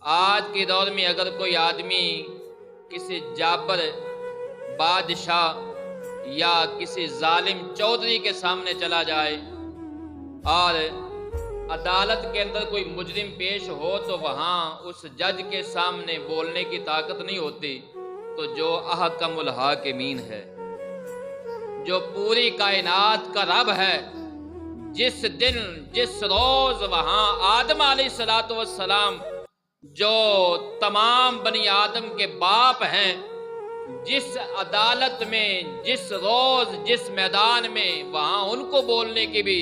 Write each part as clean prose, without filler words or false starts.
آج کے دور میں اگر کوئی آدمی کسی جابر بادشاہ یا کسی ظالم چودھری کے سامنے چلا جائے اور عدالت کے اندر کوئی مجرم پیش ہو تو وہاں اس جج کے سامنے بولنے کی طاقت نہیں ہوتی، تو جو احکم الحاکمین ہے، جو پوری کائنات کا رب ہے، جس دن جس روز وہاں آدم علیہ السلام جو تمام بنی آدم کے باپ ہیں، جس عدالت میں جس روز جس میدان میں وہاں ان کو بولنے کی بھی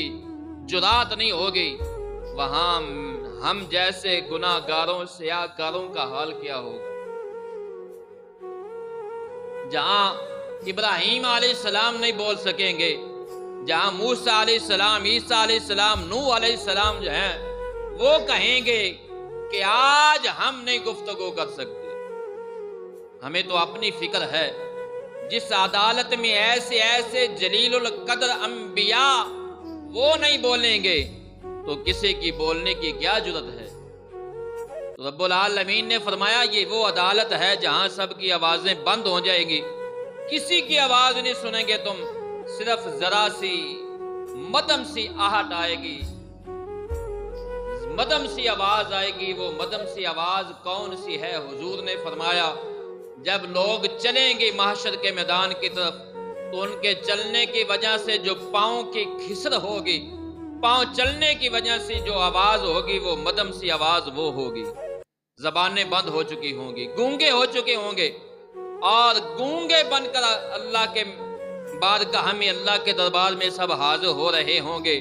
جرات نہیں ہوگی، وہاں ہم جیسے گناہ گاروں سیاہ کاروں کا حال کیا ہوگا؟ جہاں ابراہیم علیہ السلام نہیں بول سکیں گے، جہاں موسیٰ علیہ السلام، عیسیٰ علیہ السلام، نوح علیہ السلام جو ہیں وہ کہیں گے کہ آج ہم نہیں گفتگو کر سکتے، ہمیں تو اپنی فکر ہے۔ جس عدالت میں ایسے ایسے جلیل القدر انبیاء وہ نہیں بولیں گے تو کسی کی بولنے کی کیا جرت ہے؟ تو رب العالمین نے فرمایا یہ وہ عدالت ہے جہاں سب کی آوازیں بند ہو جائیں گی، کسی کی آواز نہیں سنیں گے تم، صرف ذرا سی مدھم سی آہٹ آئے گی، مدھم سی آواز آئے گی۔ وہ مدھم سی آواز کون سی ہے؟ حضور نے فرمایا جب لوگ چلیں گے محشر کے میدان کی طرف تو ان کے چلنے کی وجہ سے جو پاؤں کی کھسر ہوگی، پاؤں چلنے کی وجہ سے جو آواز ہوگی وہ مدھم سی آواز وہ ہوگی، زبانیں بند ہو چکی ہوں گی، گونگے ہو چکے ہوں گے، اور گونگے بن کر اللہ کے بارگاہ میں، اللہ کے دربار میں سب حاضر ہو رہے ہوں گے۔